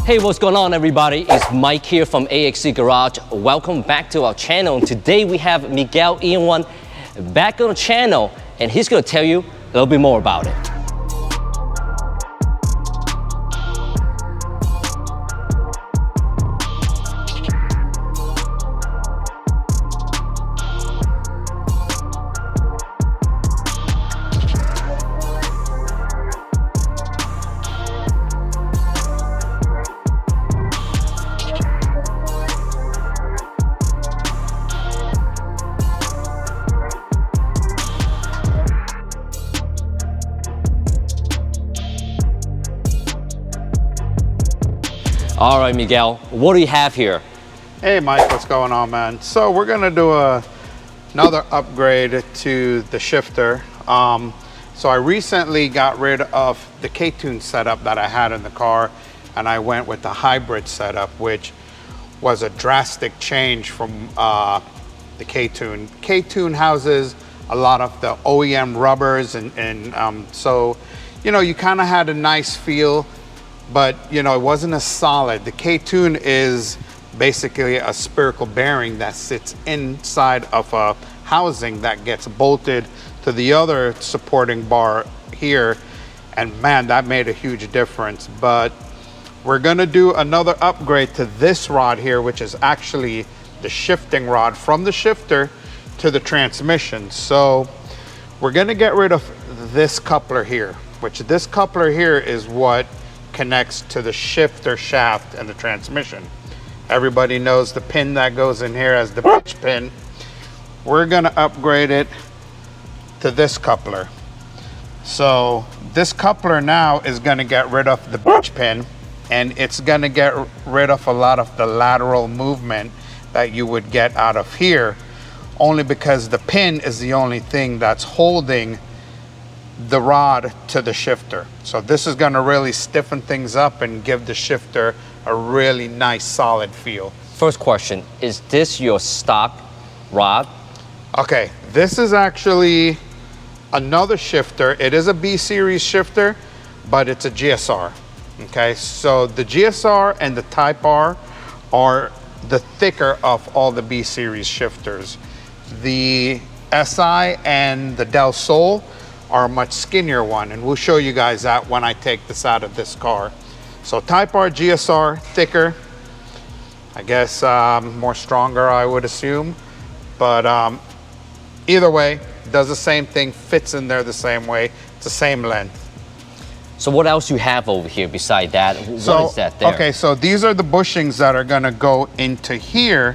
Hey, what's going on everybody? It's Mike here from AXC Garage. Welcome back to our channel. Today we have Miguel Ian1 back on the channel and he's going to tell you a little bit more about it. All right, Miguel, what do you have here? Hey, Mike, what's going on, man? So we're gonna do another upgrade to the shifter. So I recently got rid of the K-Tune setup that I had in the car, and I went with the hybrid setup, which was a drastic change from the K-Tune. K-Tune houses a lot of the OEM rubbers, and so, you know, you kind of had a nice feel, but you know, it wasn't as solid. The K-Tune is basically a spherical bearing that sits inside of a housing that gets bolted to the other supporting bar here, and man, that made a huge difference. But we're gonna do another upgrade to this rod here, which is actually the shifting rod from the shifter to the transmission. So we're gonna get rid of this coupler here, which this coupler here is what connects to the shifter shaft and the transmission. Everybody knows the pin that goes in here as the pitch pin. We're gonna upgrade it to this coupler. So this coupler now is gonna get rid of the pitch pin, and it's gonna get rid of a lot of the lateral movement that you would get out of here, only because the pin is the only thing that's holding the rod to the shifter. So this is going to really stiffen things up and give the shifter a really nice solid feel. First question, is this your stock rod? Okay, this is actually another shifter. It is a B series shifter, but it's a GSR. Okay, so the GSR and the Type R are the thicker of all the B series shifters. The SI and the Del Sol are a much skinnier one, and we'll show you guys that when I take this out of this car. So Type R GSR, thicker, I guess more stronger, I would assume, but either way, does the same thing, fits in there the same way, it's the same length. So what else you have over here beside that? What is that there? Okay, so these are the bushings that are gonna go into here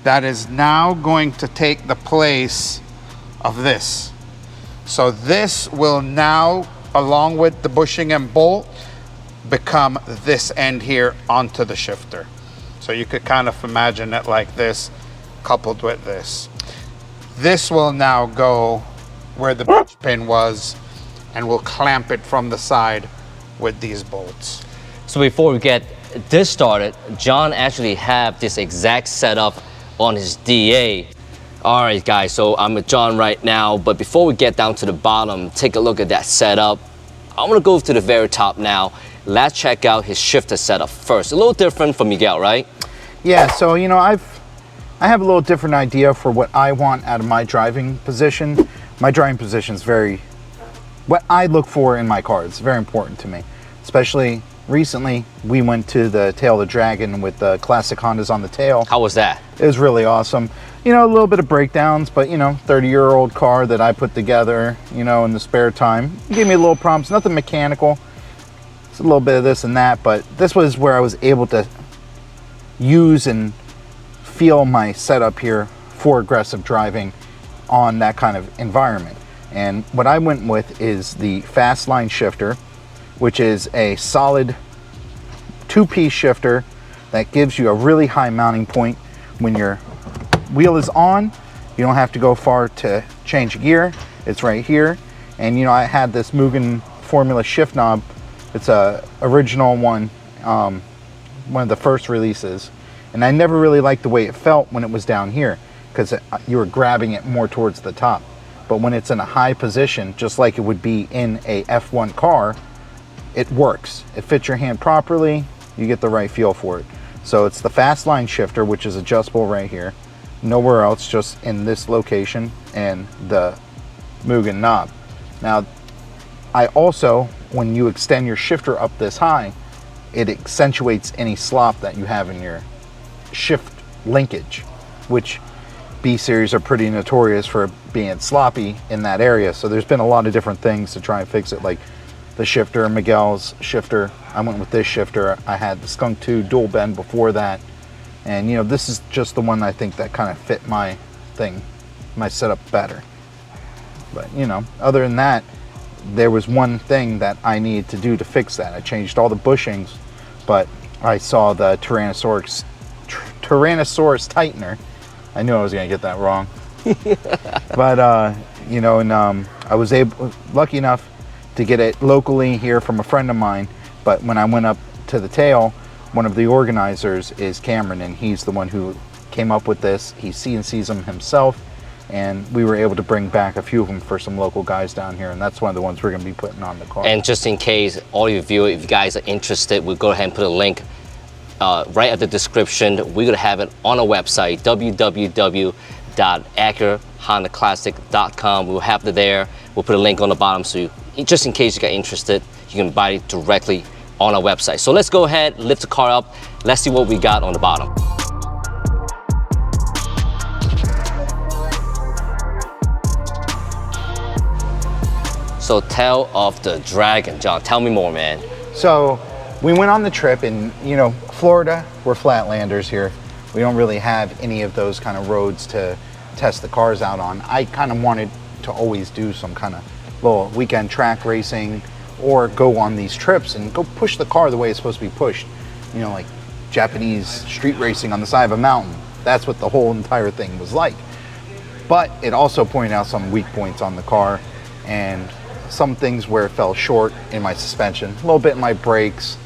that is now going to take the place of this. So this will now, along with the bushing and bolt, become this end here onto the shifter. So you could kind of imagine it like this, coupled with this. This will now go where the pitch pin was, and we'll clamp it from the side with these bolts. So before we get this started, John actually have this exact setup on his DA. All right, guys, so I'm with John right now, but before we get down to the bottom, take a look at that setup. I'm gonna go to the very top now. Let's check out his shifter setup first. A little different from Miguel, right? Yeah, so you know, I have a little different idea for what I want out of my driving position. My driving position is what I look for in my car. It's very important to me. Especially recently, we went to the Tail of the Dragon with the classic Hondas on the tail. How was that? It was really awesome. You know, a little bit of breakdowns, but you know, 30-year-old car that I put together, you know, in the spare time. It gave me a little problems, nothing mechanical. It's a little bit of this and that, but this was where I was able to use and feel my setup here for aggressive driving on that kind of environment. And what I went with is the Fast Line shifter, which is a solid two-piece shifter that gives you a really high mounting point. When your wheel is on, you don't have to go far to change gear. It's right here. And you know, I had this Mugen Formula shift knob. It's a original one of the first releases. And I never really liked the way it felt when it was down here, because you were grabbing it more towards the top. But when it's in a high position, just like it would be in a F1 car, it works. It fits your hand properly. you get the right feel for it. So it's the fast line shifter, which is adjustable right here. Nowhere else, just in this location, and the Mugen knob. Now, I also, when you extend your shifter up this high, it accentuates any slop that you have in your shift linkage, which B series are pretty notorious for being sloppy in that area. So there's been a lot of different things to try and fix it, like the shifter, Miguel's shifter. I went with this shifter. I had the Skunk 2 dual bend before that. And you know, this is just the one I think that kind of fit my thing, my setup better. But you know, other than that, there was one thing that I needed to do to fix that. I changed all the bushings, but I saw the Tyrannasaurus tightener. I knew I was gonna get that wrong. But you know, and I was lucky enough to get it locally here from a friend of mine. But when I went up to the tail, one of the organizers is Cameron, and he's the one who came up with this. He CNCs them himself, and we were able to bring back a few of them for some local guys down here, and that's one of the ones we're going to be putting on the car. And just in case all you viewers, if you guys are interested, we'll go ahead and put a link right at the description. We're going to have it on our website, www.acurehondaclassic.com. We'll have it there. We'll put a link on the bottom, so just in case you get interested, you can buy it directly on our website. So let's go ahead, lift the car up. Let's see what we got on the bottom. So Tail of the Dragon, John, tell me more, man. So we went on the trip, and you know, Florida, we're flatlanders here. We don't really have any of those kind of roads to test the cars out on. I kind of wanted to always do some kind of little weekend track racing, or go on these trips and go push the car the way it's supposed to be pushed. You know, like Japanese street racing on the side of a mountain. That's what the whole entire thing was like. But it also pointed out some weak points on the car, and some things where it fell short in my suspension, a little bit in my brakes,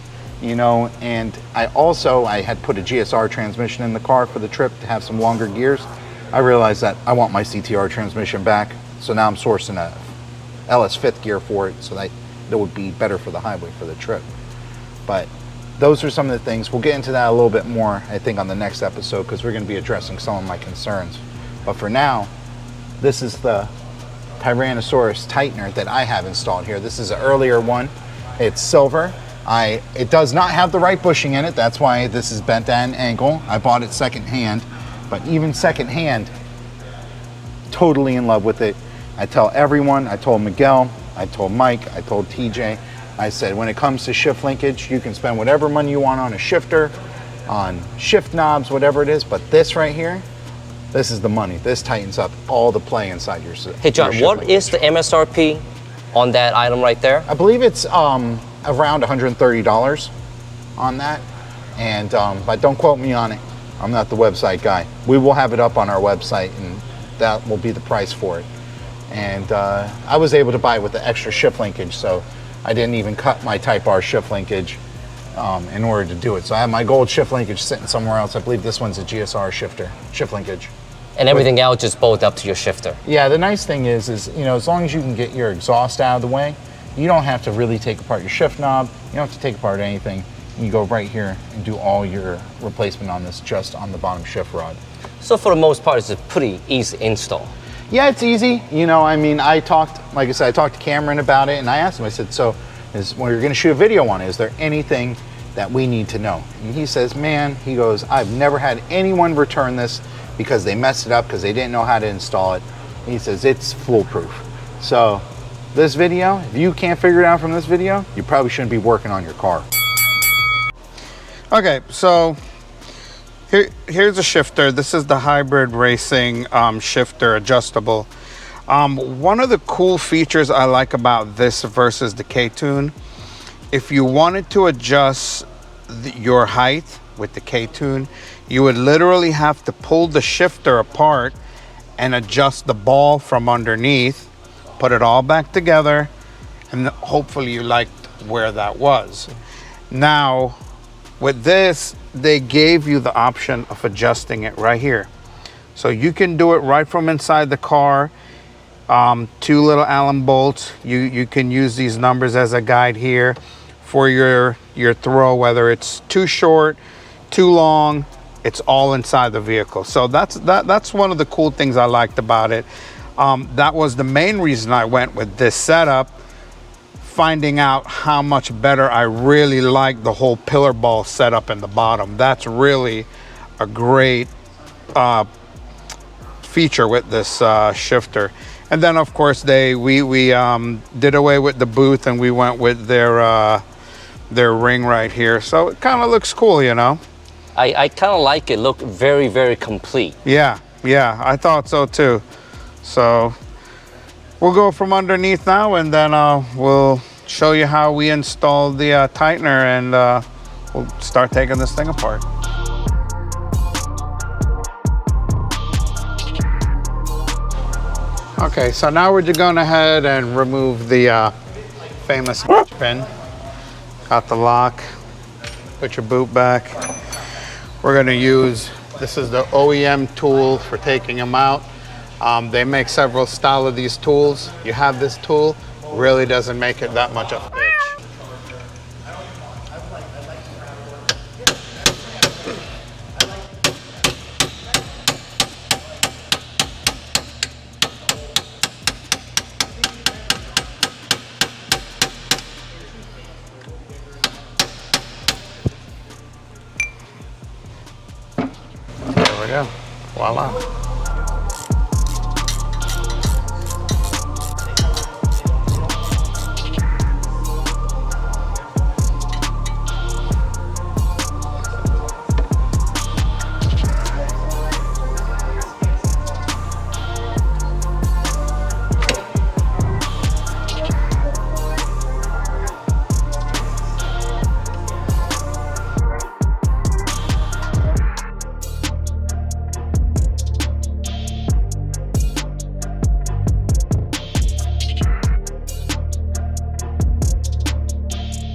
you know. And I had put a GSR transmission in the car for the trip to have some longer gears. I realized that I want my CTR transmission back, so now I'm sourcing a LS 5th gear for it, so that would be better for the highway for the trip. But those are some of the things. We'll get into that a little bit more, I think, on the next episode, because we're going to be addressing some of my concerns. But for now, this is the Tyrannosaurus tightener that I have installed here. This is an earlier one. It's silver. It does not have the right bushing in it. That's why this is bent at an angle. I bought it secondhand, but even secondhand, totally in love with it. I tell everyone, I told Miguel, I told Mike, I told TJ, I said, when it comes to shift linkage, you can spend whatever money you want on a shifter, on shift knobs, whatever it is, but this right here, this is the money. This tightens up all the play inside your system. Hey John, what is the MSRP on that item right there? I believe it's around $130 on that, and but don't quote me on it. I'm not the website guy. We will have it up on our website, and that will be the price for it. And I was able to buy it with the extra shift linkage, so I didn't even cut my Type R shift linkage in order to do it. So I have my gold shift linkage sitting somewhere else. I believe this one's a GSR shift linkage. And everything else just bolt up to your shifter. Yeah, the nice thing is you know, as long as you can get your exhaust out of the way, you don't have to really take apart your shift knob. You don't have to take apart anything. You go right here and do all your replacement on this just on the bottom shift rod. So for the most part, it's a pretty easy install. Yeah, it's easy. You know, I mean, like I said, I talked to Cameron about it, and I asked him, I said, so when you're gonna shoot a video on it, is there anything that we need to know? And he says, man, he goes, I've never had anyone return this because they messed it up because they didn't know how to install it. And he says, it's foolproof. So this video, if you can't figure it out from this video, you probably shouldn't be working on your car. Okay, so here's a shifter. This is the hybrid racing shifter, adjustable. One of the cool features I like about this versus the K-Tune, if you wanted to adjust your height with the K-Tune, you would literally have to pull the shifter apart and adjust the ball from underneath, put it all back together, and hopefully you liked where that was. Now, with this, they gave you the option of adjusting it right here. So you can do it right from inside the car. 2 little Allen bolts. You can use these numbers as a guide here for your throw, whether it's too short, too long, it's all inside the vehicle. So that's one of the cool things I liked about it. That was the main reason I went with this setup, finding out how much better I really like the whole pillar ball setup in the bottom. That's really a great feature with this shifter. And then of course we did away with the booth and we went with their ring right here. So it kind of looks cool, you know. I kind of like it. Look very, very complete. Yeah, I thought so too. So we'll go from underneath now, and then we'll show you how we installed the tightener, and we'll start taking this thing apart. Okay, so now we're just going ahead and remove the famous pin. Got the lock. Put your boot back. We're going to use, this is the OEM tool for taking them out. They make several styles of these tools. You have this tool, really doesn't make it that much of a bitch. There we go, voila.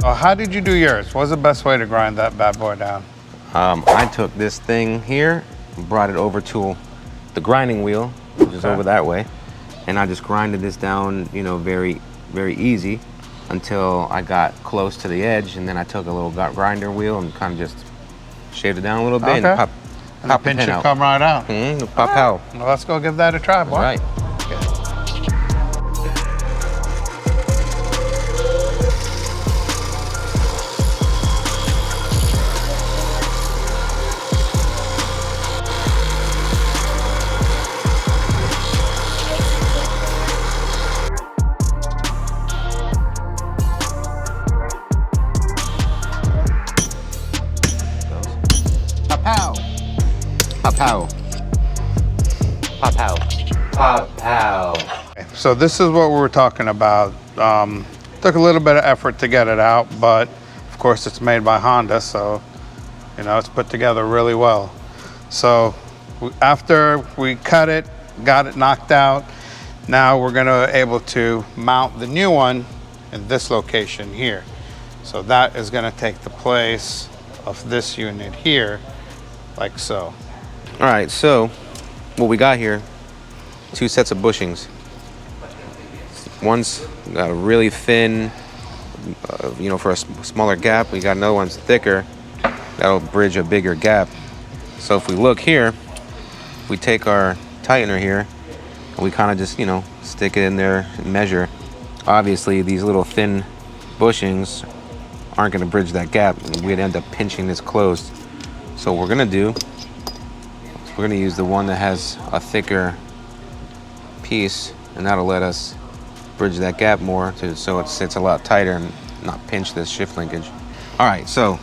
How did you do yours? What's the best way to grind that bad boy down? I took this thing here, brought it over to the grinding wheel, which is over that way, and I just grinded this down, you know, very, very easy until I got close to the edge, and then I took a little grinder wheel and kind of just shaved it down a little bit and pop the pin the pin should out. come right out. Pop out. Well, let's go give that a try, boy. Right. Pow. Pop out. Pop out. So this is what we were talking about. Took a little bit of effort to get it out, but of course it's made by Honda, so you know it's put together really well. So after we cut it, got it knocked out, now we're gonna able to mount the new one in this location here. So that is gonna take the place of this unit here, like so. All right, so what we got here, 2 sets of bushings. One's got a really thin, you know, for a smaller gap. We got another one's thicker. That'll bridge a bigger gap. So if we look here, we take our tightener here, and we kind of just, you know, stick it in there and measure. Obviously, these little thin bushings aren't going to bridge that gap. We'd end up pinching this closed. So what we're going to do, we're going to use the one that has a thicker piece, and that'll let us bridge that gap more so it sits a lot tighter and not pinch this shift linkage. All right, so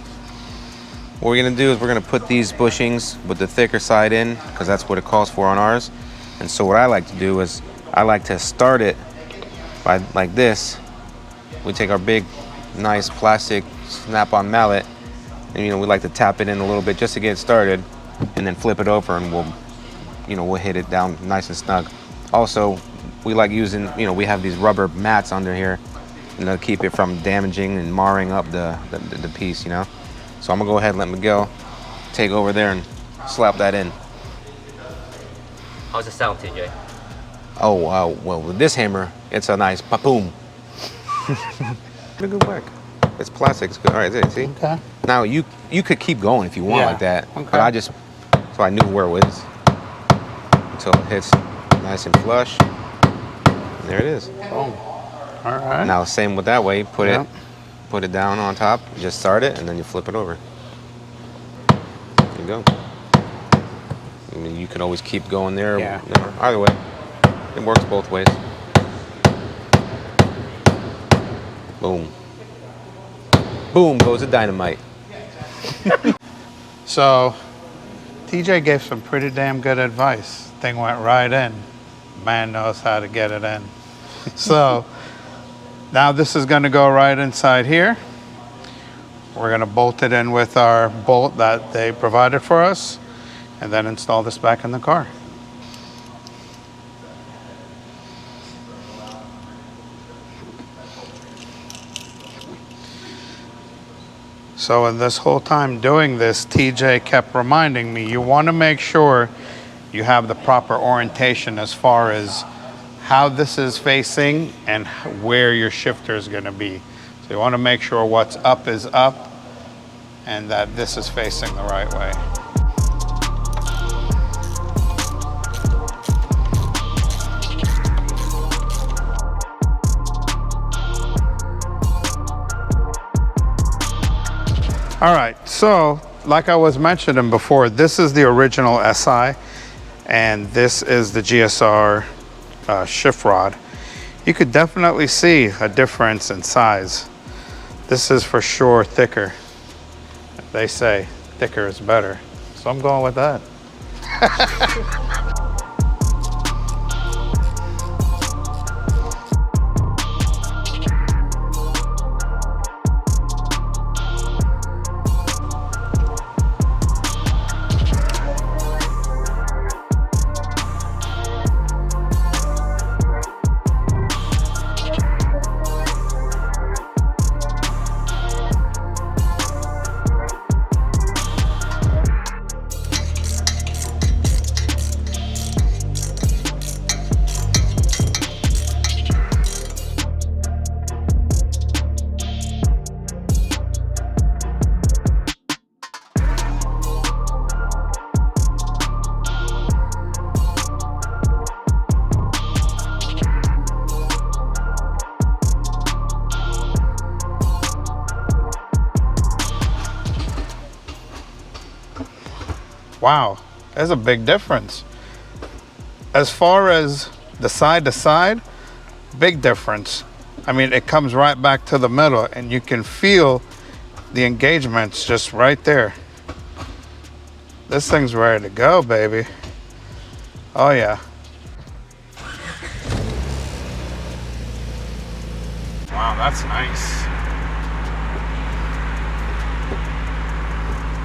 what we're going to do is we're going to put these bushings with the thicker side in, because that's what it calls for on ours. And so what I like to do is I like to start it by like this. We take our big, nice plastic snap-on mallet, and you know we like to tap it in a little bit just to get it started, and then flip it over, and we'll hit it down nice and snug. Also, we like using, you know, we have these rubber mats under here, and they'll keep it from damaging and marring up the piece, you know. So I'm gonna go ahead and let Miguel take over there and slap that in. How's it sound, TJ? Oh, wow. Well, with this hammer, it's a nice pa-boom. Good work. It's plastic. It's good. All right, there, see? Okay. Now you could keep going if you want Yeah, like that, okay. but so I knew where it was until it hits nice and flush. And there it is. Boom. All right. Now same with that way. Put Yep. it down on top. Just start it, and then you flip it over. There you go. I mean, you can always keep going there. Yeah. Either way, it works both ways. Boom. Boom goes the dynamite. So, TJ gave some pretty damn good advice. Thing went right in. Man knows how to get it in. So, now this is going to go right inside here. We're going to bolt it in with our bolt that they provided for us, and then install this back in the car. So in this whole time doing this, TJ kept reminding me, you want to make sure you have the proper orientation as far as how this is facing and where your shifter is going to be. So you want to make sure what's up is up and that this is facing the right way. All right, so like I was mentioning before, this is the original SI and this is the GSR Shift Rod. You could definitely see a difference in size. This is for sure thicker. They say thicker is better, so I'm going with that. Wow, there's a big difference. As far as the side to side, big difference. I mean, it comes right back to the middle and you can feel the engagements just right there. This thing's ready to go, baby. Oh yeah. Wow, that's nice.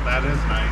That is nice.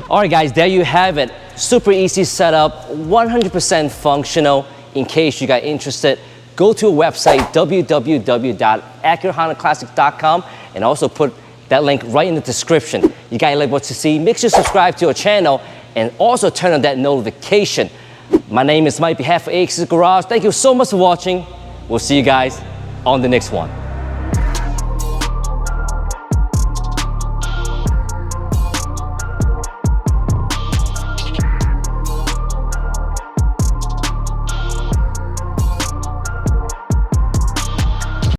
All right, guys, there you have it. Super easy setup, 100% functional. In case you got interested, go to a website, www.AcuraHondaClassics.com, and also put that link right in the description. You guys like what to see, make sure to subscribe to our channel and also turn on that notification. My name is Mike, behalf of Gsr Garage. Thank you so much for watching. We'll see you guys on the next one.